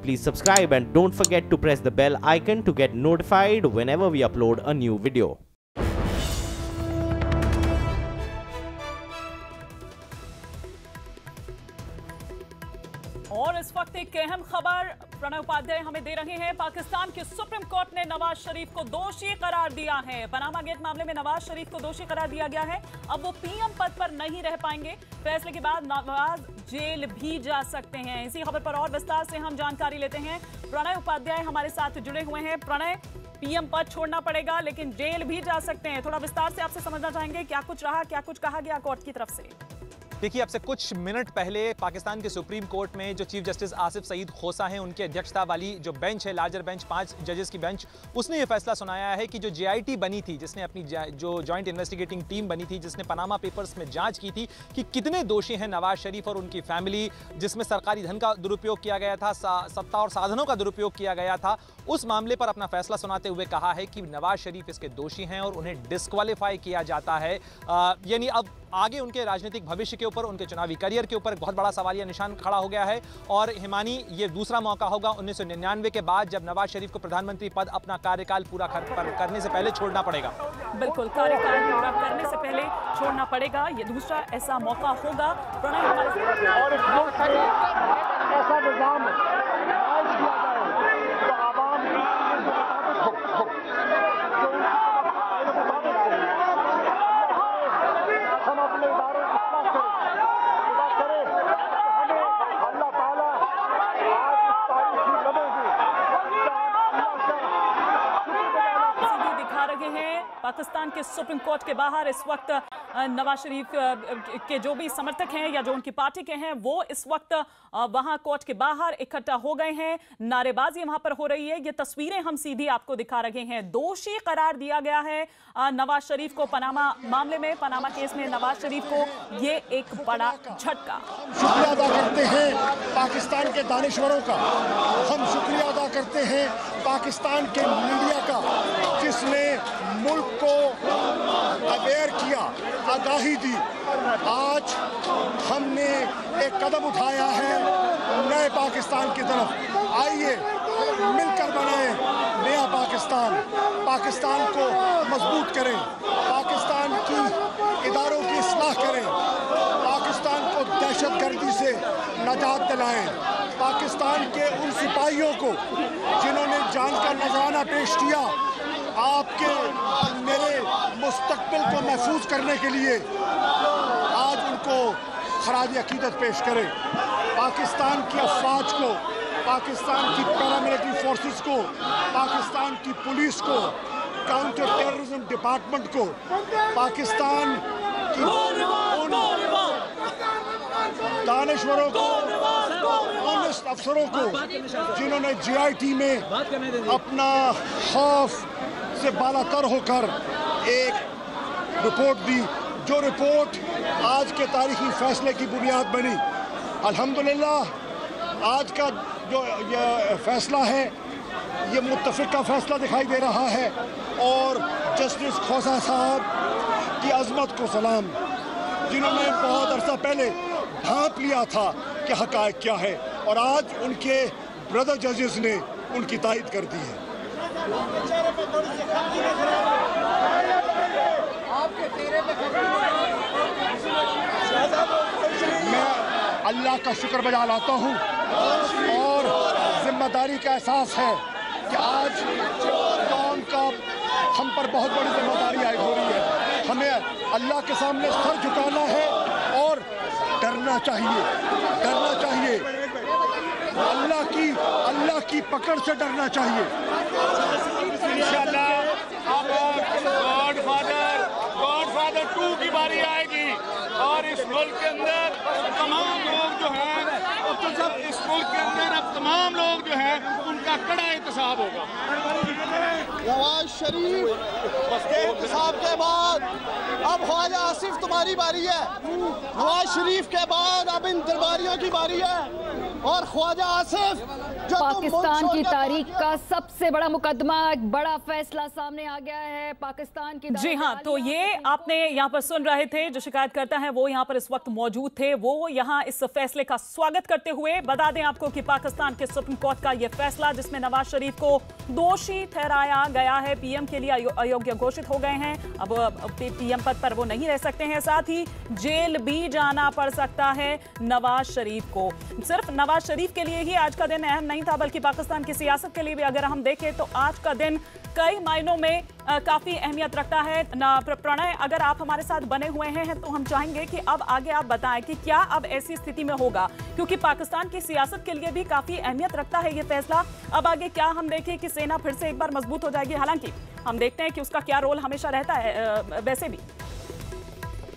please subscribe and don't forget to press the bell icon to get notified whenever we upload a new video. और इस वक्त एक अहम खबर प्रणय उपाध्याय हमें दे रहे हैं। पाकिस्तान की सुप्रीम कोर्ट ने नवाज शरीफ को दोषी करार दिया है। पनामा गेट मामले में नवाज शरीफ को दोषी करार दिया गया है। अब वो पीएम पद पर नहीं रह पाएंगे। फैसले के बाद नवाज जेल भी जा सकते हैं। इसी खबर पर और विस्तार से हम जानकारी लेते हैं। प्रणय उपाध्याय हमारे साथ जुड़े हुए हैं। प्रणय, पीएम पद छोड़ना पड़ेगा लेकिन जेल भी जा सकते हैं। थोड़ा विस्तार से आपसे समझना चाहेंगे क्या कुछ रहा, क्या कुछ कहा गया कोर्ट की तरफ से। देखिए, अब से कुछ मिनट पहले पाकिस्तान के सुप्रीम कोर्ट में जो चीफ जस्टिस आसिफ सईद खोसा हैं, उनकी अध्यक्षता वाली जो बेंच है, लार्जर बेंच, 5 जजेस की बेंच, उसने ये फैसला सुनाया है कि जो JIT बनी थी, जिसने अपनी जो जॉइंट इन्वेस्टिगेटिंग टीम बनी थी, जिसने पनामा पेपर्स में जांच की थी कि कितने दोषी हैं नवाज शरीफ और उनकी फैमिली, जिसमें सरकारी धन का दुरुपयोग किया गया था, सत्ता और साधनों का दुरुपयोग किया गया था, उस मामले पर अपना फैसला सुनाते हुए कहा है कि नवाज शरीफ इसके दोषी हैं और उन्हें डिस्क्वालीफाई किया जाता है। यानी अब आगे उनके राजनीतिक भविष्य के ऊपर, उनके चुनावी करियर के ऊपर एक बहुत बड़ा सवालिया निशान खड़ा हो गया है। और हिमानी, ये दूसरा मौका होगा 1999 के बाद जब नवाज शरीफ को प्रधानमंत्री पद अपना कार्यकाल पूरा करने से पहले छोड़ना पड़ेगा। बिल्कुल, कार्यकाल पूरा करने से पहले छोड़ना पड़ेगा। ये दूसरा ऐसा मौका होगा। प्रणय, और ऐसा निजाम पाकिस्तान के सुप्रीम कोर्ट के बाहर इस वक्त नवाज शरीफ के जो भी समर्थक हैं या जो उनकी पार्टी के हैं, वो इस वक्त वहां कोर्ट के बाहर इकट्ठा हो गए हैं। नारेबाजी वहां पर हो रही है। ये तस्वीरें हम सीधी आपको दिखा रहे हैं। दोषी करार दिया गया है नवाज शरीफ को पनामा मामले में, पनामा केस में नवाज शरीफ को। ये एक बड़ा झटका। शुक्रिया अदा करते हैं पाकिस्तान के दानिश्वरों का, हम शुक्रिया अदा करते हैं पाकिस्तान के मीडिया का, जिसने मुल्क को अवेयर किया, आगाही दी। आज हमने एक कदम उठाया है नए पाकिस्तान की तरफ। आइए मिलकर बनाएं नया पाकिस्तान, पाकिस्तान को मजबूत करें, पाकिस्तान की इदारों की इस्लाह करें, पाकिस्तान को दहशतगर्दी से निजात दिलाएं, पाकिस्तान के उन सिपाहियों को जिन्होंने जान का नजराना पेश किया आपके और मेरे मुस्तकबिल को महफूज करने के लिए, आज उनको खराज अकीदत पेश करें। पाकिस्तान की अफवाज को, पाकिस्तान की पैरामिलिट्री फोर्सेस को, पाकिस्तान की पुलिस को, काउंटर टेररिज्म डिपार्टमेंट को, पाकिस्तान की उन दानिश्वरों को, ऑनेस्ट अफसरों को जिन्होंने JIT में अपना खौफ से बालातर होकर एक रिपोर्ट दी, जो रिपोर्ट आज के तारीखी फैसले की बुनियाद बनी। अल्हम्दुलिल्लाह आज का जो ये फैसला है, ये मुत्तफिका फैसला दिखाई दे रहा है। और जस्टिस खोसा साहब की अजमत को सलाम, जिन्होंने बहुत अरसा पहले ढांप लिया था कि हक़ाइक़ क्या है, और आज उनके ब्रदर जजेस ने उनकी तायद कर दी है। मैं अल्लाह का शुक्र बजा लाता हूँ और जिम्मेदारी का एहसास है कि आज कौम का हम पर बहुत बड़ी जिम्मेदारी आयद हो रही है। हमें अल्लाह के सामने सर झुकाना है और डरना चाहिए, डरना चाहिए। अल्लाह की पकड़ से डरना चाहिए। इंशाअल्लाह अब गॉडफादर 2 की बारी आएगी और इस मुल्क के अंदर तमाम लोग जो हैं, इस मुल्क के अंदर अब तमाम लोग जो हैं उनका कड़ा एहतसाब होगा। नवाज शरीफ के एहतसाब के बाद अब ख्वाजा आसिफ तुम्हारी बारी है। नवाज शरीफ के बाद अब इन दरबारियों की बारी है। और ख्वाजा आसिफ जो पाकिस्तान की तारीख का सबसे बड़ा मुकदमा, एक बड़ा फैसला सामने आ गया है पाकिस्तान की। जी हाँ, तो ये आपने यहाँ पर सुन रहे थे, जो शिकायतकर्ता हैं वो यहाँ पर इस वक्त मौजूद थे। वो यहाँ इस फैसले का स्वागत करते हुए बता दें आपको कि पाकिस्तान के सुप्रीम कोर्ट का ये फैसला, जिसमें नवाज शरीफ को दोषी ठहराया गया है, पीएम के लिए अयोग्य घोषित हो गए हैं, अब पीएम पद पर वो नहीं रह सकते हैं, साथ ही जेल भी जाना पड़ सकता है नवाज शरीफ को। सिर्फ नवाज शरीफ के लिए ही आज का दिन अहम नहीं था, बल्कि पाकिस्तान की सियासत के लिए भी अगर हम देखें तो आज का दिन कई मायनों में काफी अहमियत रखता है। प्रणय, अगर आप हमारे साथ बने हुए हैं तो हम चाहेंगे कि अब आगे आप बताएं कि क्या अब ऐसी स्थिति में होगा, क्योंकि पाकिस्तान की सियासत के लिए भी काफी अहमियत रखता है ये फैसला। अब आगे क्या हम देखें कि सेना फिर से एक बार मजबूत हो जाएगी, हालांकि हम देखते हैं कि उसका क्या रोल हमेशा रहता है। वैसे भी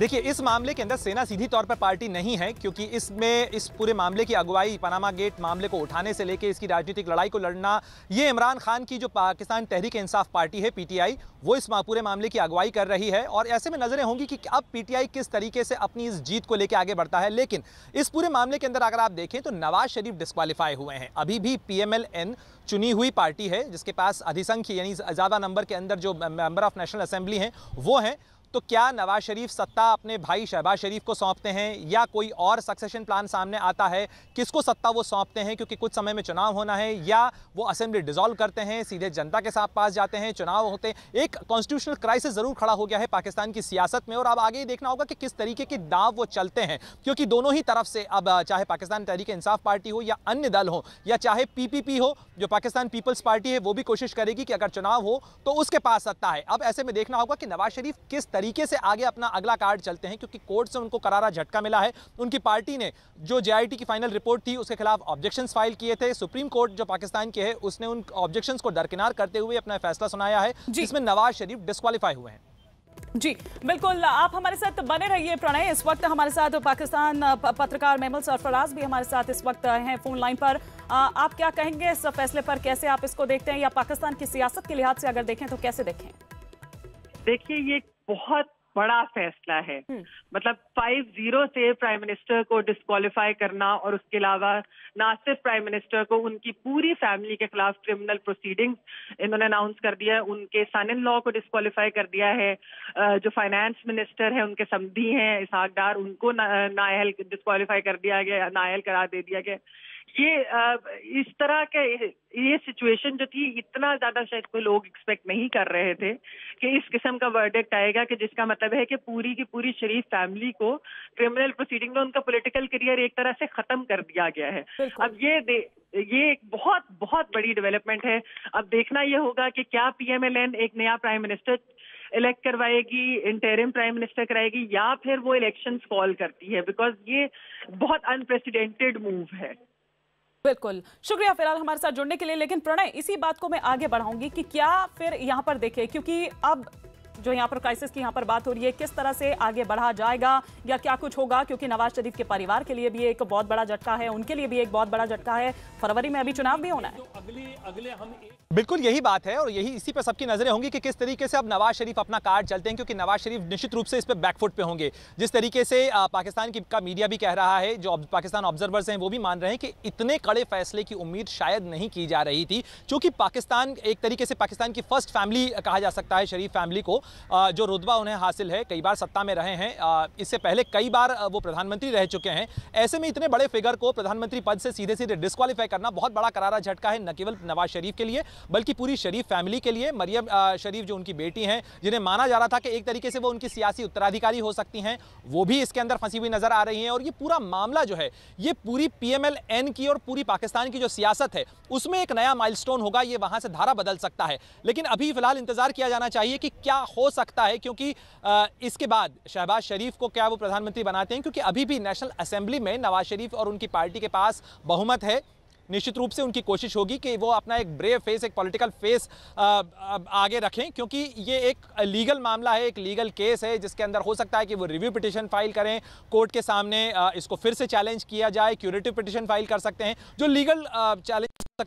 देखिए, इस मामले के अंदर सेना सीधी तौर पर पार्टी नहीं है, क्योंकि इसमें इस पूरे मामले की अगुवाई, पनामा गेट मामले को उठाने से लेकर इसकी राजनीतिक लड़ाई को लड़ना, ये इमरान खान की जो पाकिस्तान तहरीक इंसाफ पार्टी है पीटीआई, वो इस पूरे मामले की अगुवाई कर रही है। और ऐसे में नजरें होंगी कि अब पीटीआई किस तरीके से अपनी इस जीत को लेकर आगे बढ़ता है। लेकिन इस पूरे मामले के अंदर अगर आप देखें तो नवाज शरीफ डिस्क्वालीफाई हुए हैं। अभी भी PMLN चुनी हुई पार्टी है, जिसके पास अधिसंख्य यानी ज़्यादा नंबर के अंदर जो मेंबर ऑफ नेशनल असेंबली हैं वो हैं। तो क्या नवाज शरीफ सत्ता अपने भाई शहबाज शरीफ को सौंपते हैं या कोई और सक्सेशन प्लान सामने आता है? किसको सत्ता वो सौंपते हैं, क्योंकि कुछ समय में चुनाव होना है, या वो असेंबली डिसॉल्व करते हैं, सीधे जनता के साथ पास जाते हैं, चुनाव होते हैं? एक कॉन्स्टिट्यूशनल क्राइसिस जरूर खड़ा हो गया है पाकिस्तान की सियासत में, और अब आगे देखना होगा कि किस तरीके के दांव वो चलते हैं, क्योंकि दोनों ही तरफ से अब चाहे पाकिस्तान तहरीक इंसाफ पार्टी हो या अन्य दल हो, या चाहे PPP हो जो पाकिस्तान पीपल्स पार्टी है, वो भी कोशिश करेगी कि अगर चुनाव हो तो उसके पास सत्ता है। अब ऐसे में देखना होगा कि नवाज शरीफ किस तरीके से आगे अपना अगला कार्ड चलते हैं, क्योंकि कोर्ट से उनको करारा झटका मिला है। उनकी पार्टी ने जो JIT की फाइनल रिपोर्ट थी उसके खिलाफ ऑब्जेक्शंस फाइल किए थे। सुप्रीम कोर्ट जो पाकिस्तान के है उसने उन ऑब्जेक्शंस को दरकिनार करते हुए अपना फैसला सुनाया है, जिसमें नवाज शरीफ डिस्क्वालीफाई हुए हैं। जी बिल्कुल, आप हमारे साथ बने रहिए। प्रणय, इस वक्त हमारे साथ पाकिस्तान पत्रकार मेमल सरफराज भी हमारे साथ इस वक्त हैं फोन लाइन पर। आप क्या कहेंगे इस फैसले पर, कैसे आप इसको देखते हैं, या पाकिस्तान की सियासत के लिहाज से अगर देखें तो कैसे देखें? देखिए, ये बहुत बड़ा फैसला है। मतलब 5-0 से प्राइम मिनिस्टर को डिस्क्वालीफाई करना, और उसके अलावा ना सिर्फ प्राइम मिनिस्टर को, उनकी पूरी फैमिली के खिलाफ क्रिमिनल प्रोसीडिंग्स इन्होंने अनाउंस कर दिया है। उनके सन इन लॉ को डिस्क्वालीफाई कर दिया है। जो फाइनेंस मिनिस्टर है, उनके समधी हैं इसहाक डार, उनको नाअहल डिस्क्वालीफाई कर दिया गया, नाअहल करार दे दिया गया। ये इस तरह के ये सिचुएशन जो थी, इतना ज्यादा शायद कोई लोग एक्सपेक्ट नहीं कर रहे थे कि इस किस्म का वर्डिक्ट आएगा, कि जिसका मतलब है कि पूरी की पूरी शरीफ फैमिली को क्रिमिनल प्रोसीडिंग में उनका पॉलिटिकल करियर एक तरह से खत्म कर दिया गया है। अब ये एक बहुत बहुत बड़ी डेवलपमेंट है। अब देखना ये होगा कि क्या PMLN एक नया प्राइम मिनिस्टर इलेक्ट करवाएगी, इंटरिम प्राइम मिनिस्टर कराएगी, या फिर वो इलेक्शंस कॉल करती है, बिकॉज ये बहुत अनप्रेसिडेंटेड मूव है। बिल्कुल, शुक्रिया फिलहाल हमारे साथ जुड़ने के लिए। लेकिन प्रणय, इसी बात को मैं आगे बढ़ाऊंगी कि क्या फिर यहाँ पर देखें, क्योंकि अब जो यहाँ पर क्राइसिस की यहाँ पर बात हो रही है, किस तरह से आगे बढ़ा जाएगा या क्या कुछ होगा, क्योंकि नवाज शरीफ के परिवार के लिए भी एक बहुत बड़ा झटका है, उनके लिए भी एक बहुत बड़ा झटका है। फरवरी में अभी चुनाव भी होना है। बिल्कुल यही बात है, और यही इसी पे सबकी नजरें होंगी कि किस तरीके से अब नवाज शरीफ अपना कार्ड चलते हैं, क्योंकि नवाज शरीफ निश्चित रूप से इस पे बैकफुट पे होंगे। जिस तरीके से पाकिस्तान का मीडिया भी कह रहा है, जो पाकिस्तान ऑब्जर्वर्स हैं वो भी मान रहे हैं कि इतने कड़े फैसले की उम्मीद शायद नहीं की जा रही थी, क्योंकि पाकिस्तान एक तरीके से पाकिस्तान की फर्स्ट फैमिली कहा जा सकता है शरीफ फैमिली को, जो रुतबा उन्हें हासिल है, कई बार सत्ता में रहे हैं, इससे पहले कई बार वो प्रधानमंत्री रह चुके हैं। ऐसे में इतने बड़े फिगर को प्रधानमंत्री पद से सीधे सीधे डिस्क्वालीफाई करना बहुत बड़ा करारा झटका है, न केवल नवाज शरीफ के लिए बल्कि पूरी शरीफ फैमिली के लिए। मरियम शरीफ जो उनकी बेटी हैं, जिन्हें माना जा रहा था कि एक तरीके से वो उनकी सियासी उत्तराधिकारी हो सकती हैं, वो भी इसके अंदर फंसी हुई नजर आ रही हैं। और ये पूरा मामला जो है, ये पूरी PMLN की और पूरी पाकिस्तान की जो सियासत है उसमें एक नया माइलस्टोन होगा, ये वहां से धारा बदल सकता है। लेकिन अभी फिलहाल इंतजार किया जाना चाहिए कि क्या हो सकता है, क्योंकि इसके बाद शहबाज शरीफ को क्या वो प्रधानमंत्री बनाते हैं, क्योंकि अभी भी नेशनल असेंबली में नवाज शरीफ और उनकी पार्टी के पास बहुमत है। निश्चित रूप से उनकी कोशिश होगी कि वो अपना एक ब्रेव फेस, एक पॉलिटिकल फेस आगे रखें, क्योंकि ये एक लीगल मामला है, एक लीगल केस है, जिसके अंदर हो सकता है कि वो रिव्यू पिटीशन फाइल करें कोर्ट के सामने, इसको फिर से चैलेंज किया जाए, क्यूरेटिव पिटीशन फाइल कर सकते हैं, जो लीगल चैलेंज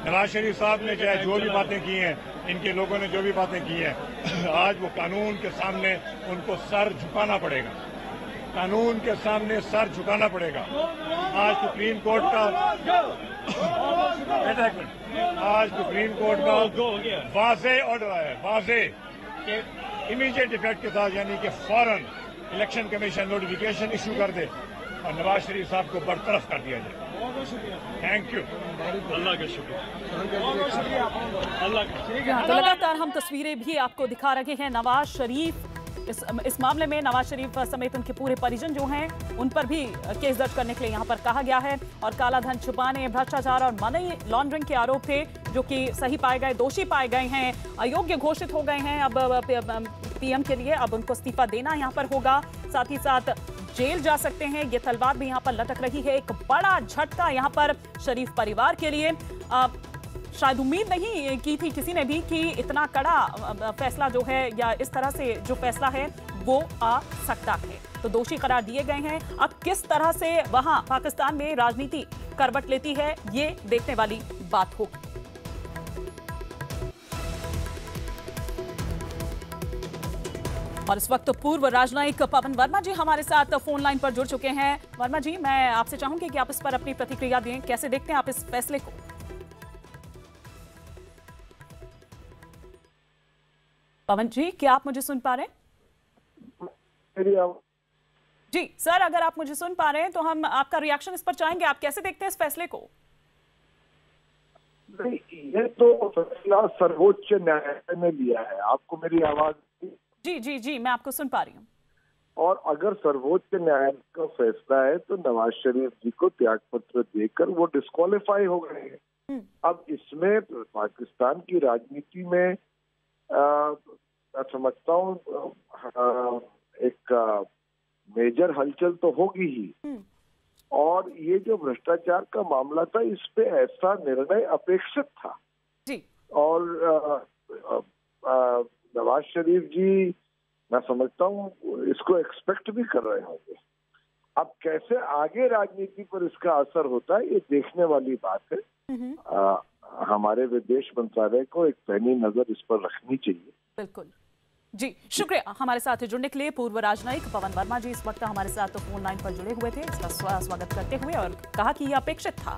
नवाज शरीफ साहब ने चाहे जो भी बातें की हैं, इनके लोगों ने जो भी बातें की हैं, आज वो कानून के सामने उनको सर झुकाना पड़ेगा। कानून के सामने सर झुकाना पड़ेगा। आज सुप्रीम कोर्ट का वाज़े ऑर्डर आया, वाज़े के इमीडिएट इफेक्ट के साथ, यानी कि फौरन इलेक्शन कमीशन नोटिफिकेशन इशू कर दे और नवाज शरीफ साहब को बरतरफ कर दिया जाए। Thank you. अल्लाह का शुक्र। तो लगातार हम तस्वीरें भी आपको दिखा रहे हैं। नवाज शरीफ इस मामले में नवाज शरीफ समेत उनके पूरे परिजन जो हैं उन पर भी केस दर्ज करने के लिए यहाँ पर कहा गया है। और काला धन छुपाने, भ्रष्टाचार और मनी लॉन्ड्रिंग के आरोप थे जो कि सही पाए गए, दोषी पाए गए हैं, अयोग्य घोषित हो गए हैं। अब पीएम के लिए अब उनको इस्तीफा देना यहाँ पर होगा, साथ ही साथ जेल जा सकते हैं। ये तलवार भी यहाँ पर लटक रही है। एक बड़ा झटका यहाँ पर शरीफ परिवार के लिए। शायद उम्मीद नहीं की थी किसी ने भी कि इतना कड़ा फैसला जो है या इस तरह से जो फैसला है वो आ सकता है। तो दोषी करार दिए गए हैं। अब किस तरह से वहां पाकिस्तान में राजनीति करवट लेती है ये देखने वाली बात होगी। और इस वक्त पूर्व राजनयिक पवन वर्मा जी हमारे साथ फोन लाइन पर जुड़ चुके हैं। वर्मा जी, मैं आपसे चाहूंगी कि आप इस पर अपनी प्रतिक्रिया दें। कैसे देखते हैं आप इस फैसले को? पवन जी, क्या आप मुझे सुन पा रहे हैं? जी सर, अगर आप मुझे सुन पा रहे हैं तो हम आपका रिएक्शन इस पर चाहेंगे। आप कैसे देखते हैं इस फैसले को? नहीं, ये तो फैसला सर्वोच्च न्यायालय ने लिया है। आपको मेरी आवाज? जी जी जी, मैं आपको सुन पा रही हूँ। और अगर सर्वोच्च न्यायालय का फैसला है तो नवाज शरीफ जी को त्याग पत्र देकर वो डिस्क्वालीफाई हो गए हैं। अब इसमें पाकिस्तान की राजनीति में मैं समझता हूँ एक मेजर हलचल तो होगी ही। और ये जो भ्रष्टाचार का मामला था, इस पे ऐसा निर्णय अपेक्षित था जी। और नवाज शरीफ जी मैं समझता हूँ इसको एक्सपेक्ट भी कर रहे होंगे। अब कैसे आगे राजनीति पर इसका असर होता है ये देखने वाली बात है। हमारे विदेश मंत्रालय को एक पैनी नजर इस पर रखनी चाहिए। बिल्कुल जी, शुक्रिया हमारे साथ जुड़ने के लिए। पूर्व राजनयिक पवन वर्मा जी इस वक्त हमारे साथ फोन लाइन पर जुड़े हुए थे। इसका स्वागत करते हुए और कहा कि यह अपेक्षित था।